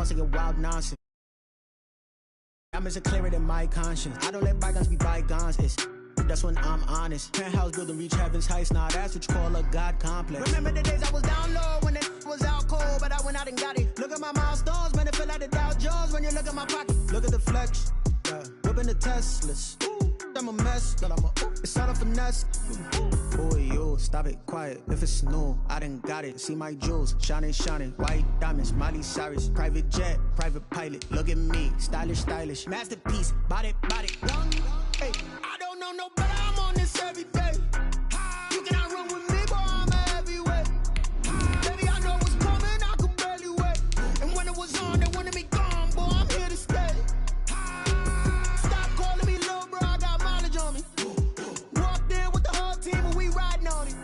tossing your wild nonsense. I'm as clearer than my conscience. I don't let bygones be bygones. That's when I'm honest. Penthouse building reach heaven's heights. Now that's what you call a God complex. Remember the days I was down low when it was out cold, but I went out and got it. Look at my milestones, man, it feel like the Dow Jones when you look at my pocket. Look at the flex, whipping the Teslas. I'm a mess, but it's all a finesse. Boy, you stop it, quiet. If it's new, I done got it. See my jewels, shining, shining. White diamonds, Miley Cyrus. Private jet, private pilot. Look at me, stylish, stylish. Masterpiece, body, body. Hey, I don't know no better. I'm on this every day. You cannot run with me, boy. I'm a heavyweight. Baby, I know what's coming. I could barely wait. And when it was on, they wanted me gone, boy. I'm here to stay. Stop calling me little bro. I got mileage on me. Walked in with the whole team and we riding on it.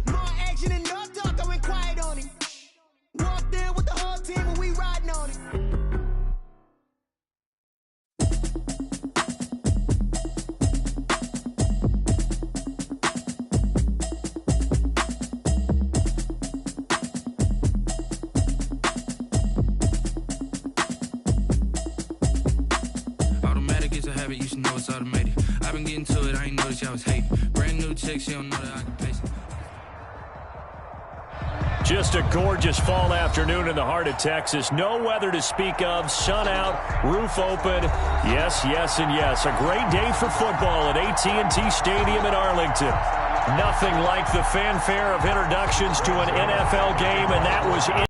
More action and no talk. I went quiet on it. Walked in with the whole team and we riding on it. You should know it's automated. I've been getting to it, I ain't noticed y'all was hating. Brand new chick, she don't know the occupation. Just a gorgeous fall afternoon in the heart of Texas. No weather to speak of. Sun out, roof open. Yes, yes, and yes. A great day for football at AT&T Stadium in Arlington. Nothing like the fanfare of introductions to an NFL game, and that was it.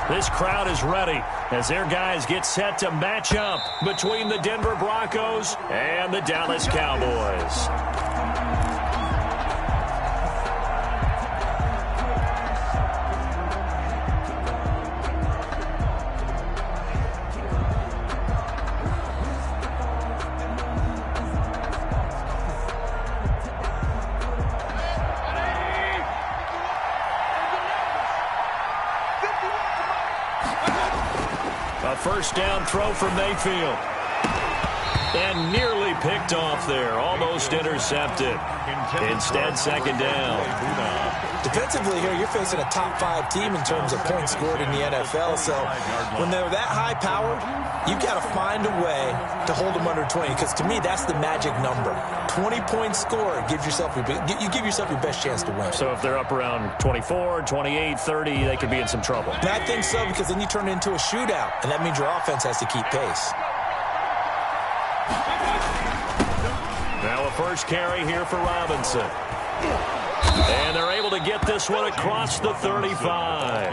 This crowd is ready as their guys get set to match up between the Denver Broncos and the Dallas Cowboys. First down throw from Mayfield. And nearly picked off there. Almost intercepted. Instead, second down. Defensively here, you're facing a top 5 team in terms of points scored in the NFL. So when they're that high powered, you got to find a way to hold them under 20. Because to me, that's the magic number. 20 points scored gives yourself you give yourself your best chance to win. So if they're up around 24, 28, 30, they could be in some trouble. And I think so, because then you turn it into a shootout, and that means your offense has to keep pace. Now a first carry here for Robinson. And they're able to get this one across the 35.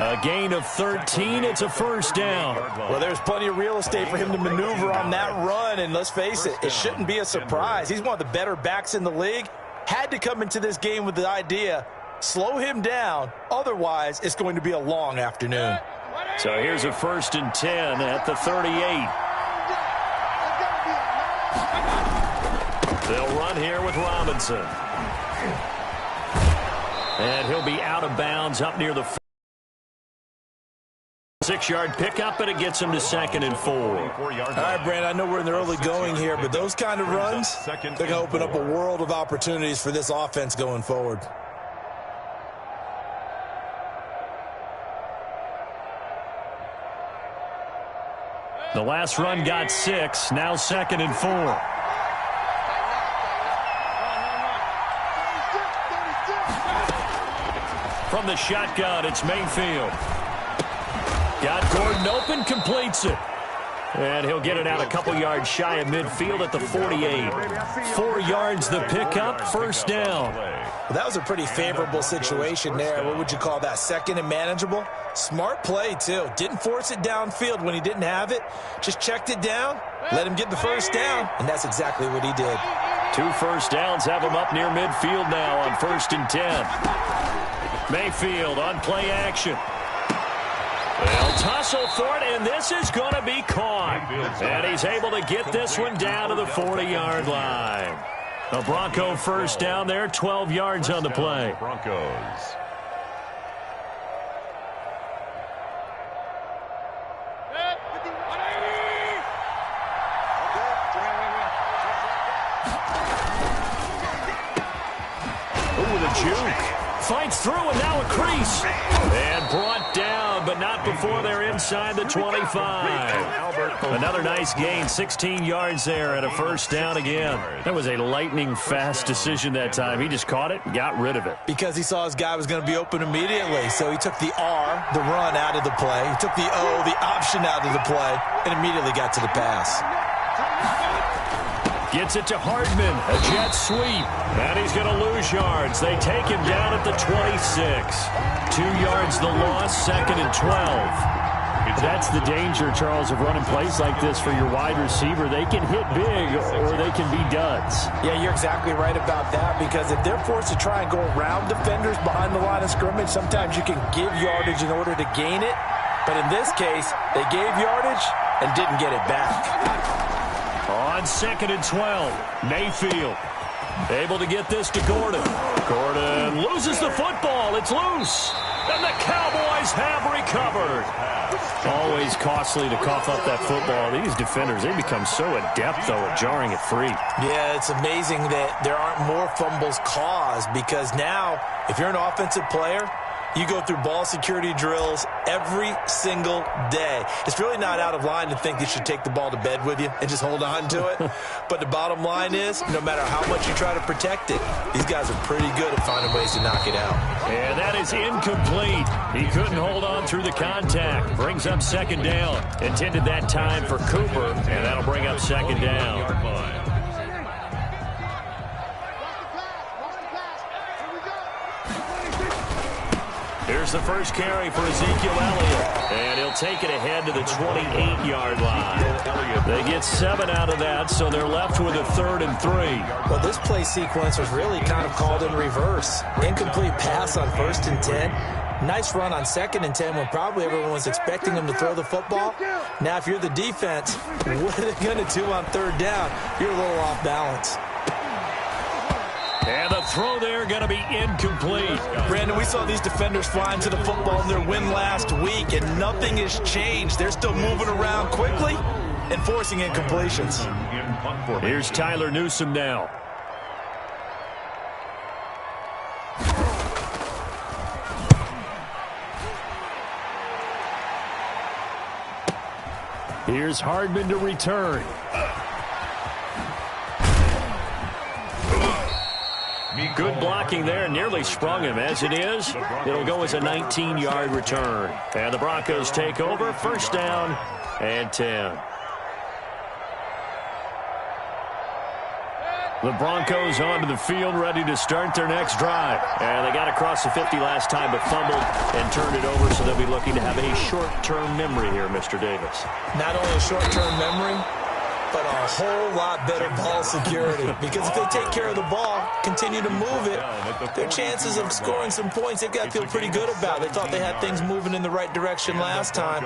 A gain of 13. It's a first down. Well, there's plenty of real estate for him to maneuver on that run. And let's face it, it shouldn't be a surprise. He's one of the better backs in the league. Had to come into this game with the idea, slow him down. Otherwise, it's going to be a long afternoon. So here's a 1st and 10 at the 38. They'll run here with Robinson. And he'll be out of bounds up near the 6-yard pickup, and it gets him to 2nd and 4. All right, Brand, I know we're in the early going here, but those kind of runs, they're going to open up a world of opportunities for this offense going forward. The last run got 6, now 2nd and 4. From the shotgun, it's Mayfield. Got Gordon open, completes it. And he'll get it out a couple yards shy of midfield at the 48. 4 yards the pickup, first down. Well, that was a pretty favorable situation there. What would you call that? 2nd and manageable? Smart play, too. Didn't force it downfield when he didn't have it. Just checked it down, let him get the first down, and that's exactly what he did. 2 first downs have him up near midfield now on 1st and 10. Mayfield on play action. They'll tussle for it, and this is going to be caught. And he's able to get this one down to the 40-yard line. A Bronco first down there, 12 yards on the play. Broncos. Ooh, the juke. fights through, and now a crease. And brought down, but not before they're inside the 25. Another nice gain, 16 yards there, and a first down again. That was a lightning-fast decision that time. He just caught it and got rid of it. Because he saw his guy was going to be open immediately, so he took the R, the run, out of the play. He took the O, the option, out of the play, and immediately got to the pass. Gets it to Hardman, a jet sweep, and he's going to lose yards. They take him down at the 26. 2 yards the loss, 2nd and 12. That's the danger, Charles, of running plays like this for your wide receiver. They can hit big or they can be duds. Yeah, you're exactly right about that, because if they're forced to try and go around defenders behind the line of scrimmage, sometimes you can give yardage in order to gain it. But in this case, they gave yardage and didn't get it back. On 2nd and 12, Mayfield able to get this to Gordon. Gordon loses the football. It's loose. And the Cowboys have recovered. Always costly to cough up that football. These defenders, they become so adept, though, at jarring it free. Yeah, it's amazing that there aren't more fumbles caused, because now, if you're an offensive player, you go through ball security drills every single day. It's really not out of line to think you should take the ball to bed with you and just hold on to it. But the bottom line is, no matter how much you try to protect it, these guys are pretty good at finding ways to knock it out. And that is incomplete. He couldn't hold on through the contact. Brings up 2nd down. Intended that time for Cooper, and that'll bring up 2nd down. Here's the first carry for Ezekiel Elliott, and he'll take it ahead to the 28-yard line. They get 7 out of that, so they're left with a 3rd and 3. Well, this play sequence was really kind of called in reverse. Incomplete pass on 1st and 10. Nice run on 2nd and 10 when probably everyone was expecting him to throw the football. Now, if you're the defense, what are they going to do on 3rd down? You're a little off balance. And the throw there going to be incomplete. Brandon, we saw these defenders flying to the football in their win last week, and nothing has changed. They're still moving around quickly and forcing incompletions. Here's Tyler Newsome now. Here's Hardman to return. Good blocking there, nearly sprung him. As it is, it'll go as a 19-yard return. And the Broncos take over, 1st down and 10. The Broncos onto the field, ready to start their next drive. And they got across the 50 last time, but fumbled and turned it over, so they'll be looking to have a short-term memory here, Mr. Davis. Not only a short-term memory, but a whole lot better ball security. Because if they take care of the ball, continue to move it, their chances of scoring some points, they've got to feel pretty good about. They thought they had things moving in the right direction last time.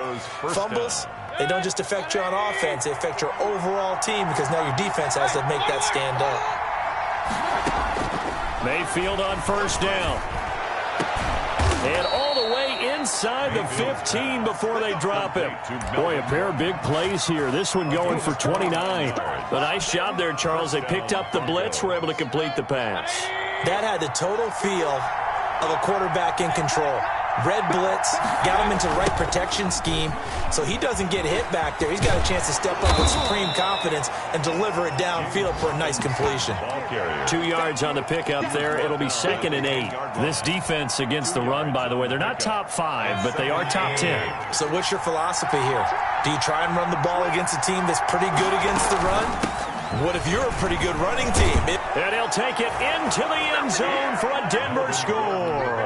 Fumbles, they don't just affect you on offense, they affect your overall team, because now your defense has to make that stand up. Mayfield on 1st down. And all the way inside the 15 before they drop him. Boy, a pair of big plays here. This one going for 29. A nice job there, Charles. They picked up the blitz, were able to complete the pass. That had the total feel of a quarterback in control. Red blitz, got him into the right protection scheme, so he doesn't get hit back there. He's got a chance to step up with supreme confidence and deliver it downfield for a nice completion. 2 yards on the pickup there. It'll be 2nd and 8. This defense against the run, by the way, they're not top 5, but they are top 10. So what's your philosophy here? Do you try and run the ball against a team that's pretty good against the run? What if you're a pretty good running team? And he'll take it into the end zone for a Denver score.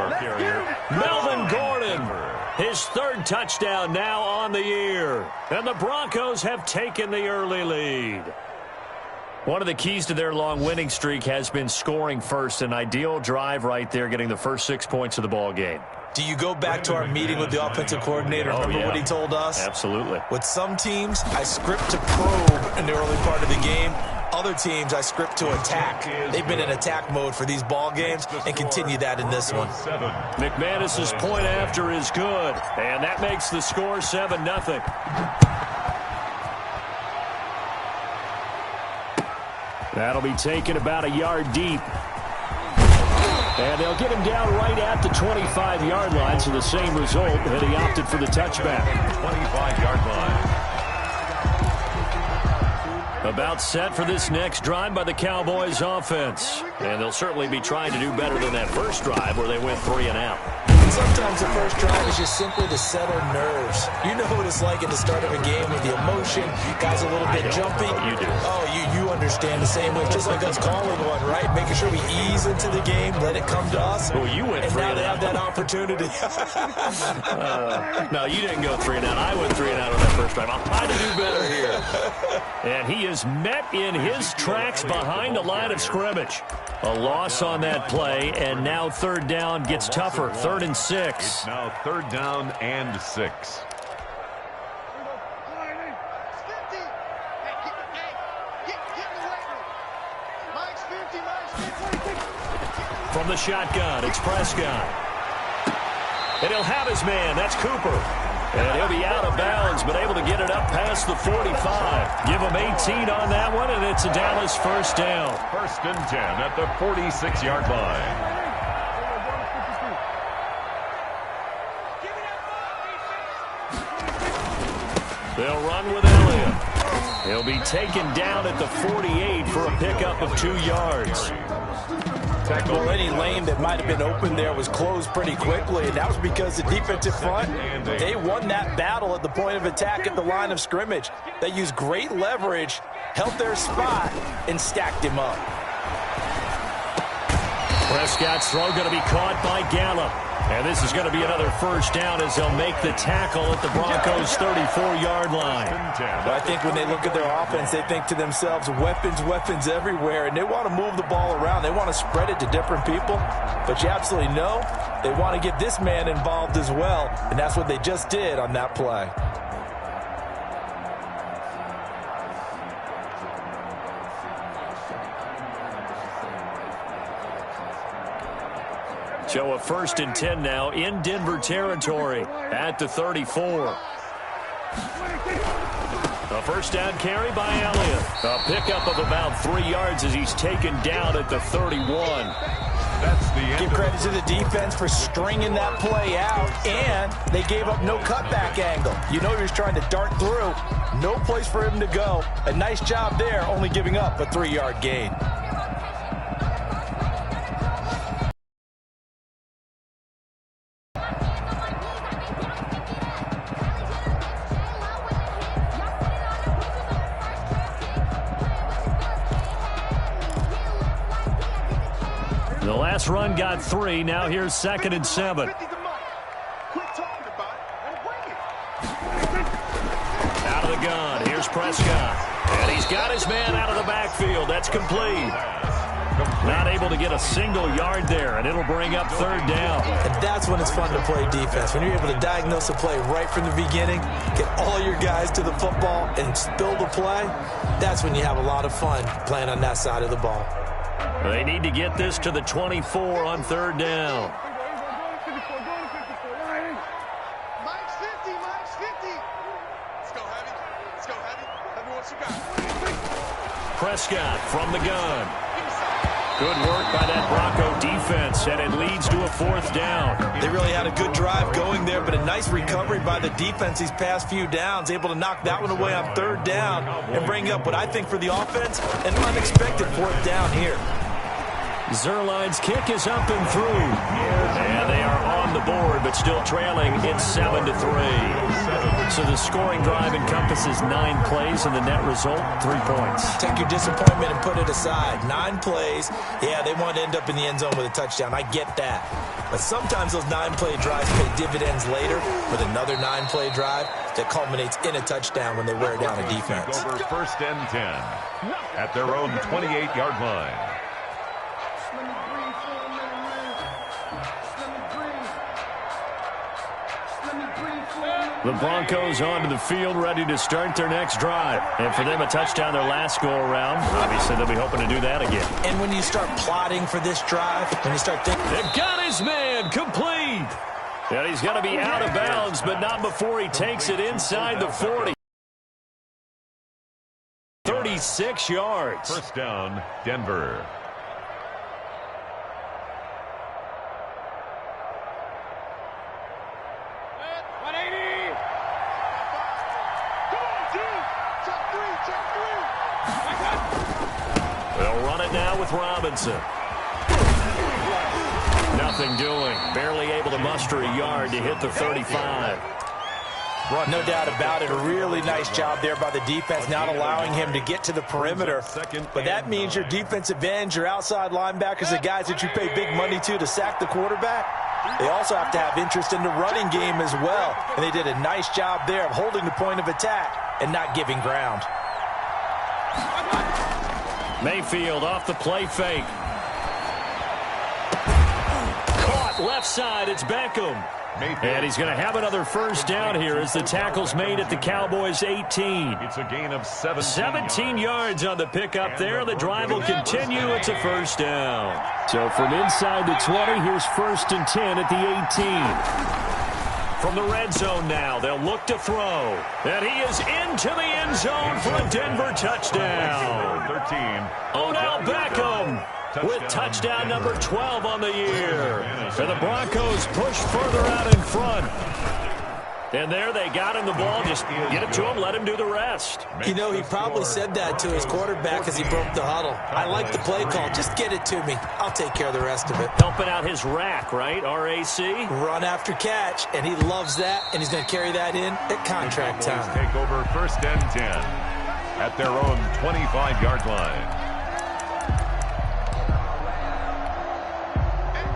Melvin Gordon, his 3rd touchdown now on the year. And the Broncos have taken the early lead. One of the keys to their long winning streak has been scoring first. An ideal drive right there, getting the first 6 points of the ball game. Do you go back to our meeting with the offensive coordinator? Remember what he told us? Absolutely. With some teams, I script to probe in the early part of the game. Other teams, I script to attack. They've been in attack mode for these ball games and continue that in this one. McManus's point after is good, and that makes the score 7-0. That'll be taken about a yard deep. And they'll get him down right at the 25-yard line, so the same result, and he opted for the touchback. 25-yard line. About set for this next drive by the Cowboys offense. And they'll certainly be trying to do better than that first drive where they went 3 and out. Sometimes the first drive is just simply to settle nerves. You know what it's like at the start of a game with the emotion. Guys a little bit jumpy. You do. Oh, you understand the same way. Just like us calling one, right? Making sure we ease into the game, let it come to us. Well, you went 3 and now and they out. have that opportunity. No, you didn't go 3 and out. I went 3 and out on that first drive. I'll try to do better here. And he is met in his tracks behind the line of scrimmage. A loss on that play, and now third down gets tougher. 3rd and 6. It's now 3rd down and 6. From the shotgun, it's Prescott. And he'll have his man. That's Cooper. And he'll be out of bounds, but able to get it up past the 45. Give him 18 on that one, and it's a Dallas first down. 1st and 10 at the 46-yard line. They'll run with Elliott. He'll be taken down at the 48 for a pickup of 2 yards. Well, any lane that might have been open there was closed pretty quickly, and that was because the defensive front, they won that battle at the point of attack at the line of scrimmage. They used great leverage, held their spot, and stacked him up. Prescott's throw going to be caught by Gallup. And this is going to be another first down as they'll make the tackle at the Broncos' 34-yard line. But I think when they look at their offense, they think to themselves, weapons, weapons everywhere, and they want to move the ball around. They want to spread it to different people. But you absolutely know they want to get this man involved as well, and that's what they just did on that play. So a 1st and 10 now in Denver territory at the 34. A first down carry by Elliott. A pickup of about 3 yards as he's taken down at the 31. That's the end. Give credit to the defense for stringing that play out, and they gave up no cutback angle. You know he was trying to dart through. No place for him to go. A nice job there, only giving up a 3-yard gain. The last run got 3. Now here's 2nd and 7. Out of the gun. Here's Prescott. And he's got his man out of the backfield. That's complete. Not able to get a single yard there, and it'll bring up 3rd down. And that's when it's fun to play defense. When you're able to diagnose a play right from the beginning, get all your guys to the football, and spill the play, that's when you have a lot of fun playing on that side of the ball. They need to get this to the 24 on 3rd down. Mike's 50, Mike's 50. Let's go heavy. Let's go heavy. Let me what you got. Prescott from the gun. Good work by that Bronco defense, and it leads to a 4th down. They really had a good drive going there, but a nice recovery by the defense these past few downs, able to knock that one away on 3rd down and bring up what I think for the offense, an unexpected 4th down here. Zerline's kick is up and through. And they are on the board, but still trailing. It's 7-3. So the scoring drive encompasses 9 plays, and the net result, 3 points. Take your disappointment and put it aside. 9 plays. Yeah, they want to end up in the end zone with a touchdown. I get that. But sometimes those 9-play drives pay dividends later with another 9-play drive that culminates in a touchdown when they wear down a defense. Over 1st and 10 at their own 28-yard line. The Broncos onto the field, ready to start their next drive. And for them, a touchdown their last go-around. Obviously, they'll be hoping to do that again. And when you start plotting for this drive, when you start thinking... They've got his man complete. And he's going to be out of bounds, but not before he takes it inside the 40. 36 yards. First down, Denver. it now with Robinson. Nothing doing. Barely able to muster a yard to hit the 35. No doubt about it. A really nice job there by the defense, not allowing him to get to the perimeter. But that means your defensive ends, your outside linebackers, the guys that you pay big money to sack the quarterback, they also have to have interest in the running game as well. And they did a nice job there of holding the point of attack and not giving ground. Mayfield off the play fake. Caught left side. It's Beckham. And he's going to have another first down here as the tackle's made at the Cowboys' 18. It's a gain of 17 yards on the pickup there. The drive will continue. It's a first down. So from inside the 20, here's 1st and 10 at the 18. From the red zone now, they'll look to throw. And he is into the end zone for a Denver touchdown. 13. Odell Beckham with touchdown number 12 on the year. And the Broncos push further out in front. And there they got him the ball. Just get it to him, let him do the rest. You know, he probably said that to his quarterback as he broke the huddle. I like the play call. Just get it to me. I'll take care of the rest of it. Helping out his rack, right? RAC. Run after catch, and he loves that, and he's going to carry that in at contract time. Take over 1st and 10 at their own 25-yard line.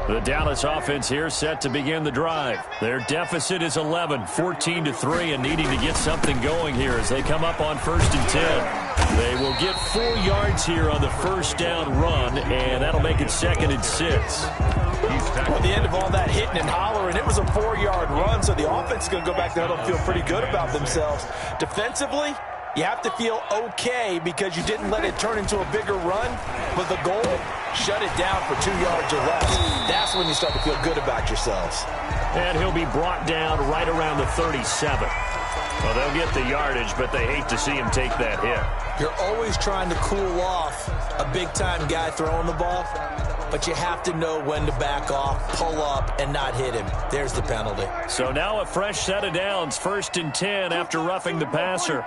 The Dallas offense here set to begin the drive. Their deficit is 11, 14-3, and needing to get something going here as they come up on 1st and 10. They will get 4 yards here on the first down run, and that'll make it 2nd and 6. At the end of all that hitting and hollering, it was a 4-yard run, so the offense is going to go back there and feel pretty good about themselves. Defensively, you have to feel okay because you didn't let it turn into a bigger run, but the goal, shut it down for 2 yards or less. That's when you start to feel good about yourselves. And he'll be brought down right around the 37. Well, they'll get the yardage, but they hate to see him take that hit. You're always trying to cool off a big-time guy throwing the ball, but you have to know when to back off, pull up, and not hit him. There's the penalty. So now a fresh set of downs, 1st and 10 after roughing the passer.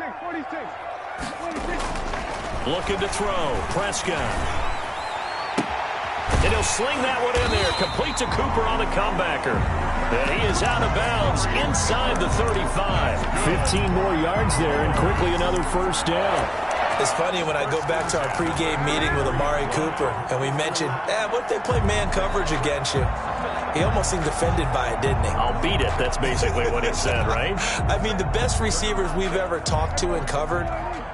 Looking to throw, Prescott. And he'll sling that one in there. Complete to Cooper on the comebacker. And he is out of bounds inside the 35. 15 more yards there and quickly another first down. It's funny when I go back to our pregame meeting with Amari Cooper and we mentioned, what if they play man coverage against you? He almost seemed offended by it, didn't he? I'll beat it. That's basically what he said, right? I mean, the best receivers we've ever talked to and covered,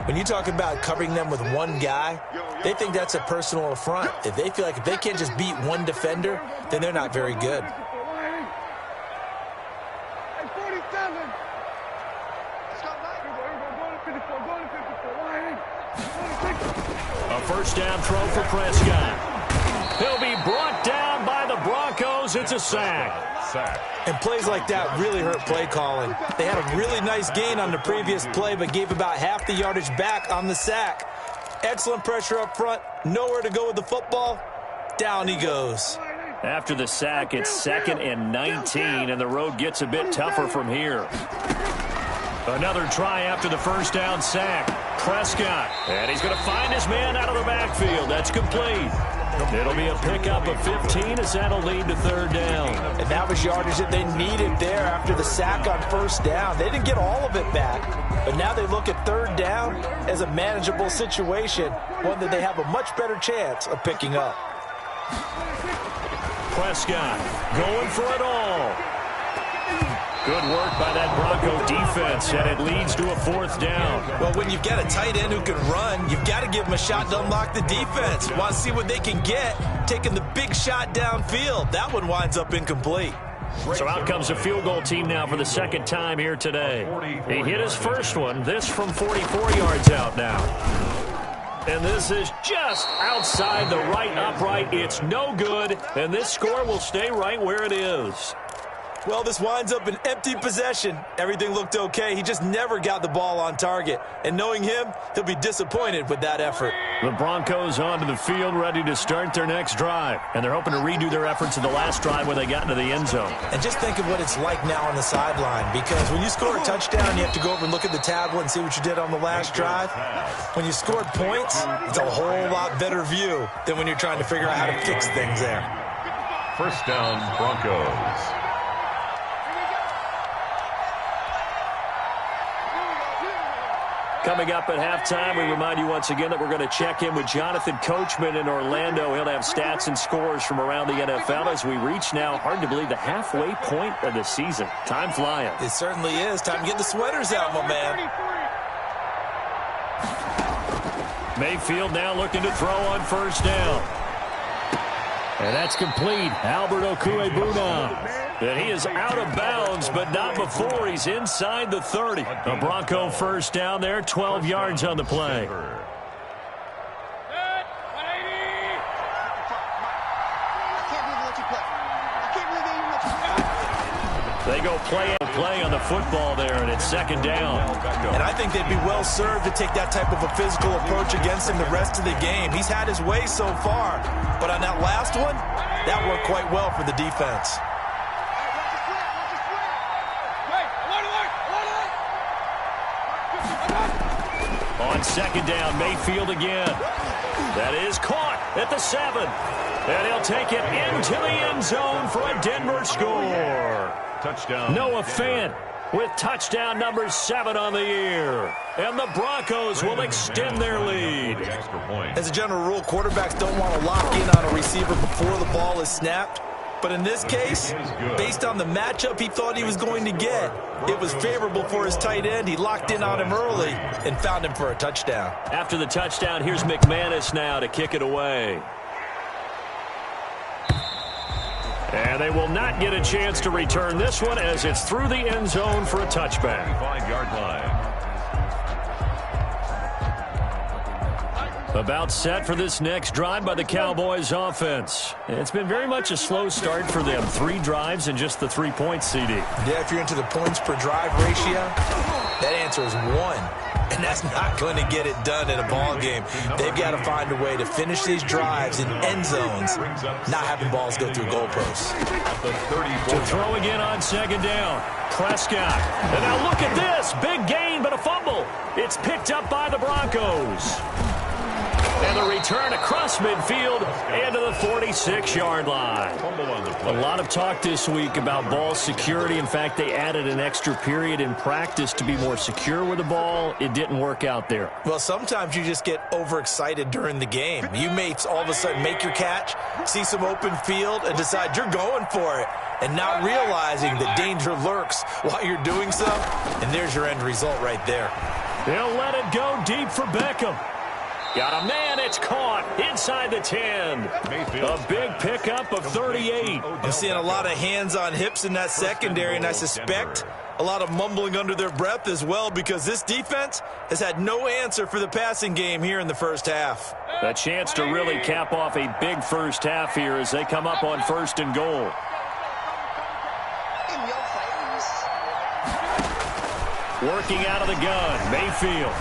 when you talk about covering them with one guy, they think that's a personal affront. If they feel like if they can't just beat one defender, then they're not very good. A first down throw for Prescott. He'll be brought down by the Broncos. It's a sack. And plays like that really hurt play calling. They had a really nice gain on the previous play, but gave about half the yardage back on the sack. Excellent pressure up front. Nowhere to go with the football. Down he goes. After the sack, it's 2nd and 19, and the road gets a bit tougher from here. Another try after the first down sack. Prescott, and he's going to find his man out of the backfield. That's complete. It'll be a pickup of 15 as that'll lead to 3rd down. And that was yardage that they needed there after the sack on first down. They didn't get all of it back, but now they look at 3rd down as a manageable situation, one that they have a much better chance of picking up. Prescott going for it all. Good work by that Bronco defense, and it leads to a 4th down. Well, when you've got a tight end who can run, you've got to give him a shot to unlock the defense. Want to see what they can get, taking the big shot downfield. That one winds up incomplete. So out comes a field goal team now for the 2nd time here today. He hit his first one, this from 44 yards out now. And this is just outside the right upright. It's no good, and this score will stay right where it is. Well, this winds up an empty possession. Everything looked okay. He just never got the ball on target. And knowing him, he'll be disappointed with that effort. The Broncos onto the field, ready to start their next drive. And they're hoping to redo their efforts in the last drive when they got into the end zone. And just think of what it's like now on the sideline. Because when you score a touchdown, you have to go over and look at the tablet and see what you did on the last drive. When you scored points, it's a whole lot better view than when you're trying to figure out how to fix things there. First down, Broncos. Coming up at halftime, we remind you once again that we're going to check in with Jonathan Coachman in Orlando. He'll have stats and scores from around the NFL as we reach now, hard to believe, the halfway point of the season. Time flying. It certainly is. Time to get the sweaters out, my man. Mayfield now looking to throw on first down. And that's complete. Albert Okwuegbunam. And he is out of bounds, but not before he's inside the 30. A Bronco first down there, 12 yards on the play. They go play on the football there, and it's second down. And I think they'd be well served to take that type of a physical approach against him the rest of the game. He's had his way so far, but on that last one, that worked quite well for the defense. On second down, Mayfield again. That is caught at the 7. And he'll take it into the end zone for a Denver score. Touchdown. Noah Fant with touchdown number 7 on the year. And the Broncos will extend their lead. As a general rule, quarterbacks don't want to lock in on a receiver before the ball is snapped. But in this case, based on the matchup he thought he was going to get, it was favorable for his tight end. He locked in on him early and found him for a touchdown. After the touchdown, here's McManus now to kick it away. And they will not get a chance to return this one as it's through the end zone for a touchback. 5-yard line. About set for this next drive by the Cowboys offense. It's been very much a slow start for them. 3 drives and just the 3 points, CD. Yeah, if you're into the points per drive ratio, that answer is 1. And that's not going to get it done in a ball game. They've got to find a way to finish these drives in end zones, not having balls go through goalposts. To throw again on second down. Prescott. And now look at this. Big gain, but a fumble. It's picked up by the Broncos. And the return across midfield and to the 46-yard line. A lot of talk this week about ball security. In fact, they added an extra period in practice to be more secure with the ball. It didn't work out there. Well, sometimes you just get overexcited during the game. You may all of a sudden make your catch, see some open field, and decide you're going for it, and not realizing the danger lurks while you're doing so. And there's your end result right there. They'll let it go deep for Beckham. Got a man, it's caught inside the 10. A big pickup of 38. I'm seeing a lot of hands on hips in that secondary, and I suspect a lot of mumbling under their breath as well, because this defense has had no answer for the passing game here in the first half. A chance to really cap off a big first half here as they come up on first and goal. Working out of the gun, Mayfield.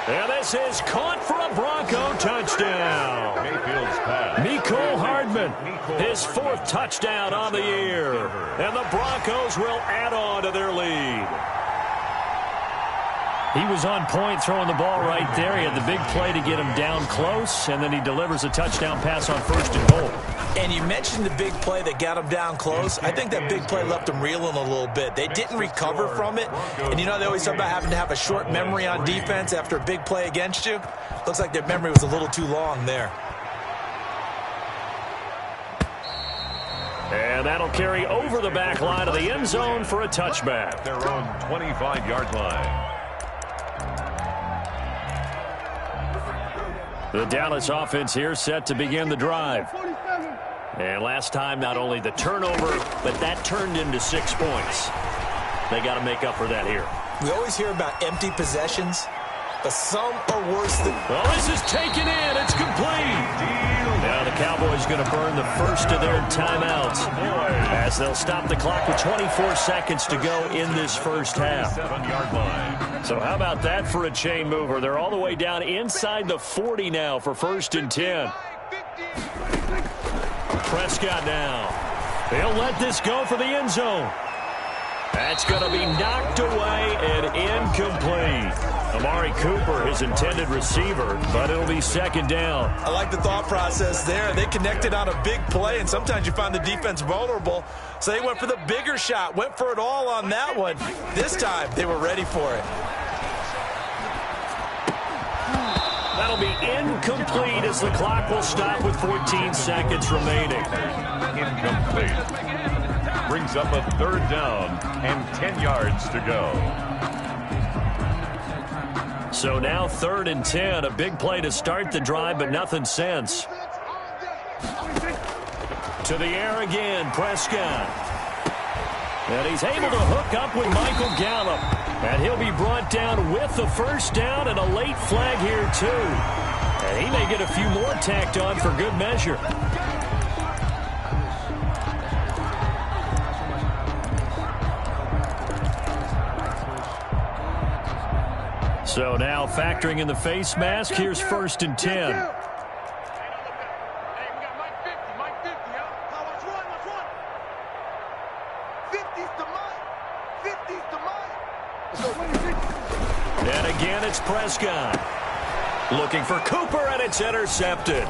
And this is caught for a Bronco touchdown. Mayfield's pass. Mecole Hardman, his 4th touchdown on the year. And the Broncos will add on to their lead. He was on point throwing the ball right there. He had the big play to get him down close, and then he delivers a touchdown pass on first and goal. And you mentioned the big play that got him down close. I think that big play left him reeling a little bit. They didn't recover from it. And you know, they always talk about having to have a short memory on defense after a big play against you. Looks like their memory was a little too long there. And that'll carry over the back line of the end zone for a touchback. Their own 25-yard line. The Dallas offense here set to begin the drive. And last time, not only the turnover, but that turned into 6 points. They got to make up for that here. We always hear about empty possessions, but some are worse than... Well, this is taken in. It's complete. Now the the Cowboys going to burn the first of their timeouts as they'll stop the clock with 24 seconds to go in this first half. 7-yard line. So how about that for a chain mover? They're all the way down inside the 40 now for 1st and 10. Prescott now. He'll let this go for the end zone. That's going to be knocked away and incomplete. Amari Cooper, his intended receiver, but it'll be 2nd down. I like the thought process there. They connected on a big play, and sometimes you find the defense vulnerable. So they went for the bigger shot, went for it all on that one. This time, they were ready for it. That'll be incomplete as the clock will stop with 14 seconds remaining. Incomplete. Brings up a 3rd down and 10 yards to go. So now 3rd and 10, a big play to start the drive, but nothing since. To the air again, Prescott. And he's able to hook up with Michael Gallup. And he'll be brought down with the 1st down and a late flag here, too. And he may get a few more tacked on for good measure. So now factoring in the face mask, here's 1st and 10. And again, it's Prescott. Looking for Cooper, and it's intercepted.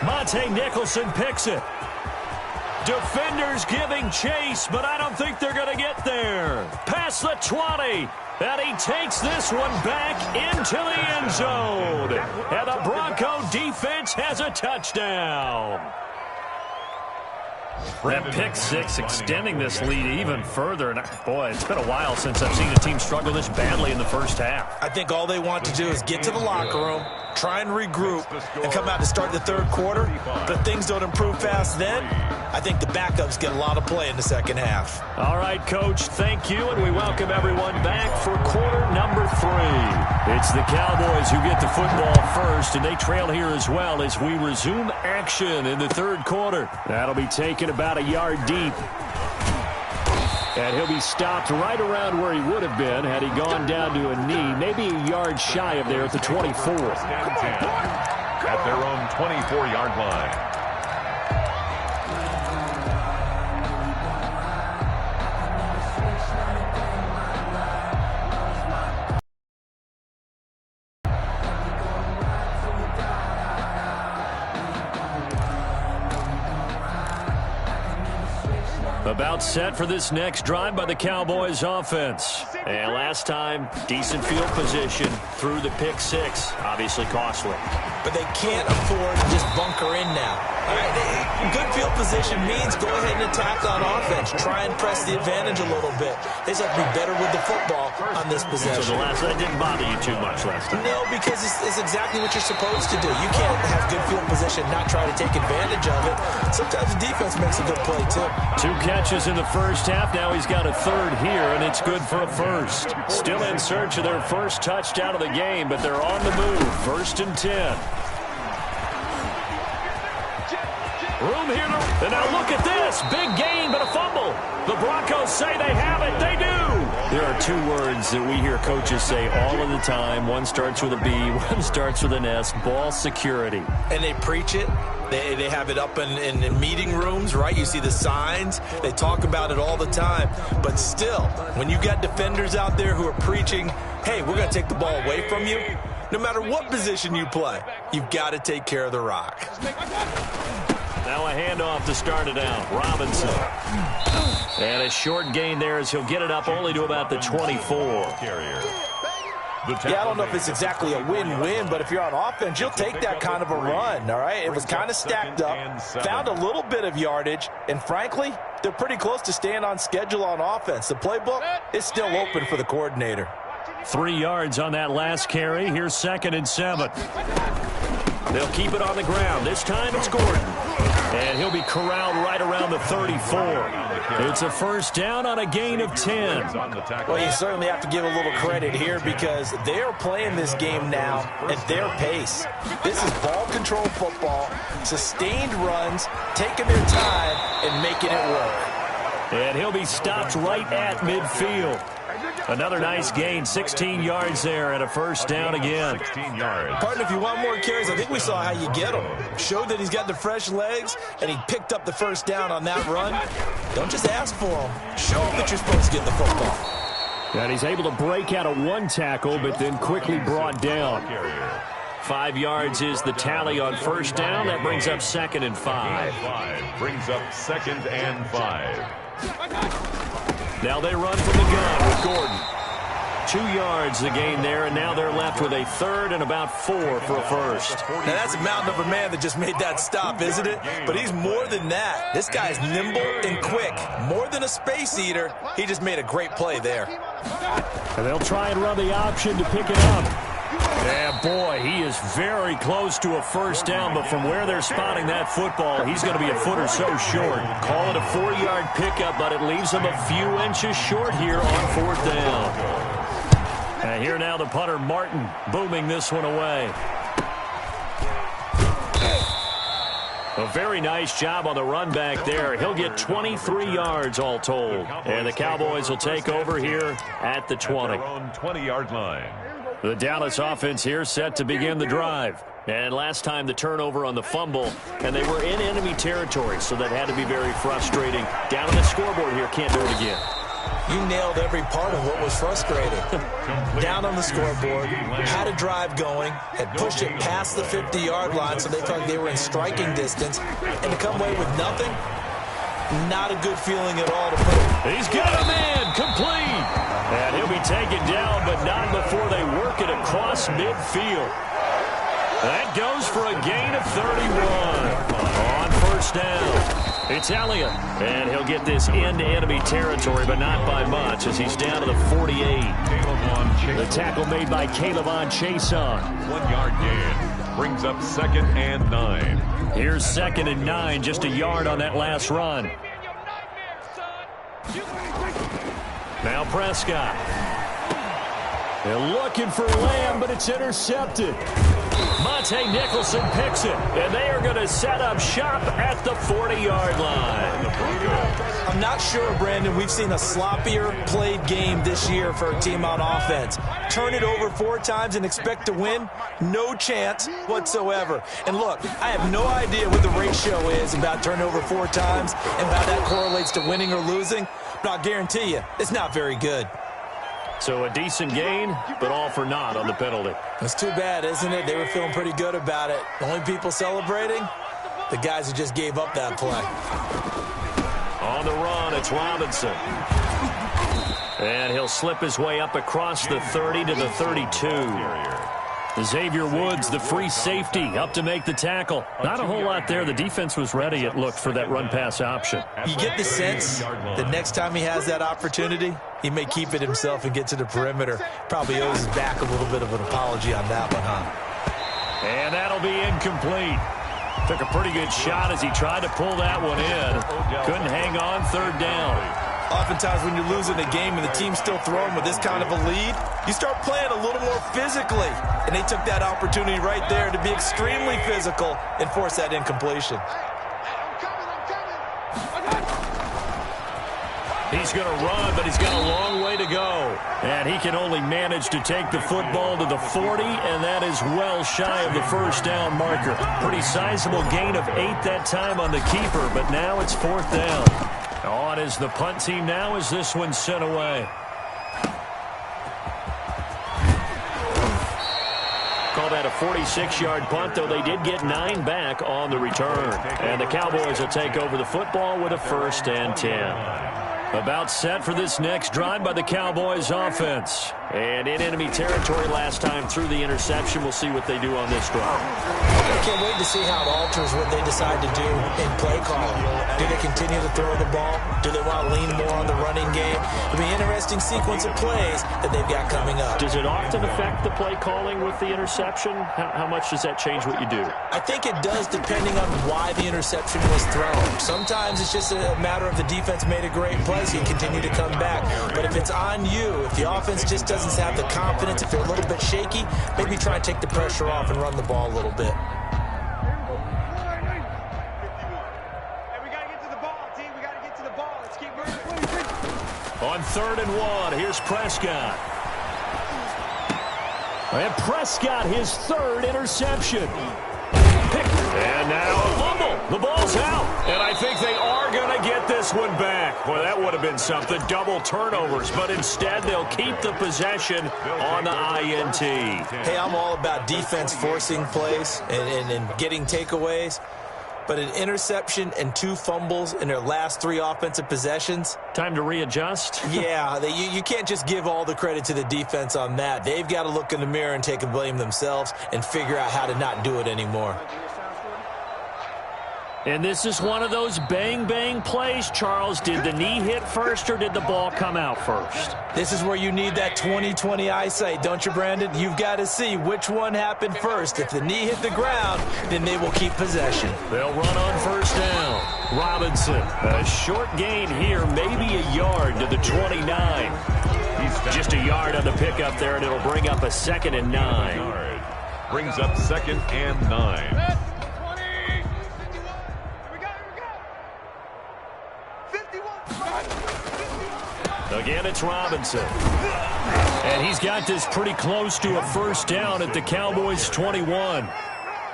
Monte Nicholson picks it. Defenders giving chase, but I don't think they're going to get there. Past the 20. And he takes this one back into the end zone. And the Bronco defense has a touchdown. That pick six extending this lead even further. And boy, it's been a while since I've seen a team struggle this badly in the first half. I think all they want to do is get to the locker room, try and regroup, and come out to start the 3rd quarter. But things don't improve fast then. I think the backups get a lot of play in the 2nd half. All right, Coach, thank you, and we welcome everyone back for quarter number 3. It's the Cowboys who get the football first, and they trail here as well as we resume action in the 3rd quarter. That'll be taken about a yard deep. And he'll be stopped right around where he would have been had he gone down to a knee, maybe a yard shy of there at the 24. At their own 24-yard line. About set for this next drive by the Cowboys offense. And last time, decent field position through the pick 6. Obviously costly. But they can't afford to just bunker in now. All right, good field position means go ahead and attack on offense. Try and press the advantage a little bit. They just have to be better with the football on this possession. So that didn't bother you too much last time? No, because it's exactly what you're supposed to do. You can't have good field position, not try to take advantage of it. Sometimes the defense makes a good play, too. 2 catches in the first half. Now he's got a 3rd here, and it's good for a 1st. Still in search of their first touchdown of the game, but they're on the move. 1st and 10. Room here to... And now look at this. Big gain, but a fumble. The Broncos say they have it. They do. There are 2 words that we hear coaches say all of the time. One starts with a B, one starts with an S. Ball security. And they preach it. They have it up in meeting rooms, right? You see the signs. They talk about it all the time. But still, when you got defenders out there who are preaching, hey, we're going to take the ball away from you, no matter what position you play, you've got to take care of the rock. Now a handoff to start it out. Robinson. And a short gain there as he'll get it up only to about the 24. Yeah, I don't know if it's exactly a win-win, but if you're on offense, you'll take that kind of a run, all right? It was kind of stacked up, found a little bit of yardage, and frankly, they're pretty close to staying on schedule on offense. The playbook is still open for the coordinator. 3 yards on that last carry. Here's 2nd and 7. They'll keep it on the ground. This time it's Gordon. And he'll be corralled right around the 34. It's a first down on a gain of 10. Well, you certainly have to give a little credit here because they are playing this game now at their pace. This is ball control football, sustained runs, taking their time and making it work. And he'll be stopped right at midfield. Another nice gain, 16 yards there, and a first down again. 16 yards. Partner, if you want more carries, I think we saw how you get them. Showed that he's got the fresh legs, and he picked up the first down on that run. Don't just ask for them. Show them that you're supposed to get the football. And he's able to break out of one tackle, but then quickly brought down. 5 yards is the tally on first down. That brings up 2nd and 5. Brings up 2nd and 5. Now they run from the gun with Gordon. 2 yards the gain there, and now they're left with a 3rd and about 4 for a first. Now that's a mountain of a man that just made that stop, isn't it? But he's more than that. This guy's nimble and quick. More than a space eater. He just made a great play there. And they'll try and run the option to pick it up. Yeah, boy, he is very close to a first down, but from where they're spotting that football, he's going to be a foot or so short. Call it a 4-yard pickup, but it leaves him a few inches short here on 4th down. And here now the punter, Martin, booming this one away. A very nice job on the run back there. He'll get 23 yards all told. And the Cowboys will take over here at the 20. 20-yard line. The Dallas offense here set to begin the drive. And last time the turnover on the fumble, and they were in enemy territory, so that had to be very frustrating. Down on the scoreboard here, can't do it again. You nailed every part of what was frustrating. Down on the scoreboard, had a drive going, had pushed it past the 50-yard line so they felt like they were in striking distance, and to come away with nothing, not a good feeling at all to put it. He's got a man, complete. And he'll be taken down, but not before they work it across midfield. That goes for a gain of 31 on first down. It's Elliott, and he'll get this into enemy territory, but not by much as he's down to the 48. The tackle made by Caleb Chason. 1-yard gain. Brings up 2nd and 9. Here's 2nd and 9, just a yard on that last run. Now Prescott. They're looking for Lamb, but it's intercepted. Monte Nicholson picks it, and they are going to set up shop at the 40-yard line. I'm not sure, Brandon, we've seen a sloppier played game this year for a team on offense. Turn it over 4 times and expect to win? No chance whatsoever. And look, I have no idea what the ratio is about turning over 4 times and how that correlates to winning or losing, but I'll guarantee you, it's not very good. So a decent gain, but all for naught on the penalty. That's too bad, isn't it? They were feeling pretty good about it. The only people celebrating, the guys who just gave up that play. On the run, it's Robinson. And he'll slip his way up across the 30 to the 32. Xavier Woods, the free safety, up to make the tackle. Not a whole lot there. The defense was ready, it looked, for that run-pass option. You get the sense that next time he has that opportunity, he may keep it himself and get to the perimeter. Probably owes his back a little bit of an apology on that one, huh? And that'll be incomplete. Took a pretty good shot as he tried to pull that one in. Couldn't hang on, 3rd down. Oftentimes when you're losing a game and the team's still throwing with this kind of a lead, you start playing a little more physically. And they took that opportunity right there to be extremely physical and force that incompletion. He's going to run, but he's got a long way to go. And he can only manage to take the football to the 40, and that is well shy of the first down marker. Pretty sizable gain of 8 that time on the keeper, but now it's 4th down. On is the punt team now as this one's sent away. Call that a 46-yard punt, though they did get 9 back on the return. And the Cowboys will take over the football with a 1st and 10. About set for this next drive by the Cowboys offense. And in enemy territory last time through the interception. We'll see what they do on this drive. I can't wait to see how it alters what they decide to do in play calling. Do they continue to throw the ball? Do they want to lean more on the running game? It'll be an interesting sequence of plays that they've got coming up. Does it often affect the play calling with the interception? How much does that change what you do? I think it does depending on why the interception was thrown. Sometimes it's just a matter of the defense made a great play, so you continue to come back. But if it's on you, if the offense just doesn't have the confidence, if they're a little bit shaky, maybe try and take the pressure off and run the ball a little bit. On 3rd and 1, here's Prescott. And Prescott, his 3rd interception. And now a fumble. The ball's out. And I think they are going to get this one back. Boy, that would have been something. Double turnovers. But instead, they'll keep the possession on the INT. Hey, I'm all about defense forcing plays and getting takeaways. But an interception and 2 fumbles in their last 3 offensive possessions. Time to readjust? Yeah, you can't just give all the credit to the defense on that. They've got to look in the mirror and take a blame themselves and figure out how to not do it anymore. And this is one of those bang-bang plays, Charles. Did the knee hit first or did the ball come out first? This is where you need that 20/20 eyesight, don't you, Brandon? You've got to see which one happened first. If the knee hit the ground, then they will keep possession. They'll run on 1st down. Robinson, a short gain here, maybe a yard to the 29. Just a yard on the pickup there, and it'll bring up a 2nd and 9. Brings up 2nd and 9. Again, it's Robinson. And he's got this pretty close to a 1st down at the Cowboys' 21.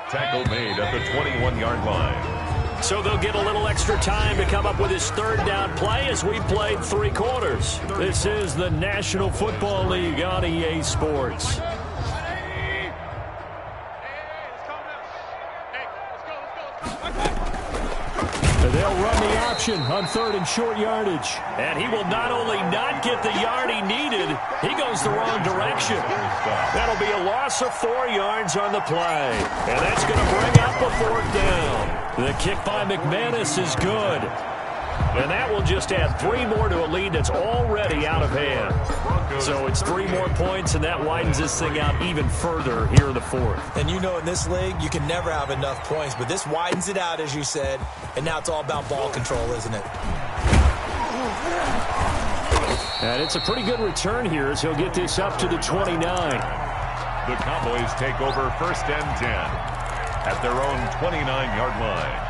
Tackle made at the 21-yard line. So they'll get a little extra time to come up with his 3rd down play as we played 3 quarters. This is the National Football League on EA Sports. They'll run the option on 3rd and short yardage. And he will not only not get the yard he needed, he goes the wrong direction. That'll be a loss of 4 yards on the play. And that's going to bring up a 4th down. The kick by McManus is good. And that will just add 3 more to a lead that's already out of hand. So it's 3 more points, and that widens this thing out even further here in the 4th. And you know, in this league, you can never have enough points, but this widens it out, as you said, and now it's all about ball control, isn't it? And it's a pretty good return here as he'll get this up to the 29. The Cowboys take over 1st and 10 at their own 29-yard line.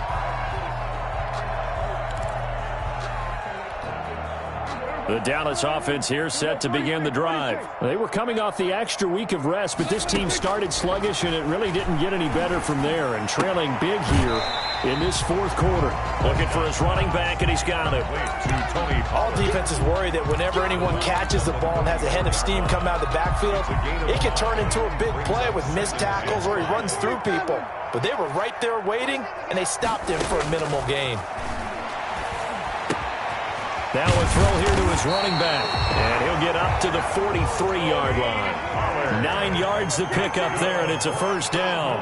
The Dallas offense here set to begin the drive. They were coming off the extra week of rest, but this team started sluggish, and it really didn't get any better from there, and trailing big here in this 4th quarter. Looking for his running back, and he's got it. All defenses worry that whenever anyone catches the ball and has a head of steam come out of the backfield, it can turn into a big play with missed tackles or he runs through people. But they were right there waiting, and they stopped him for a minimal gain. Now a throw here to his running back, and he'll get up to the 43-yard line. 9 yards to pick up there, and it's a 1st down.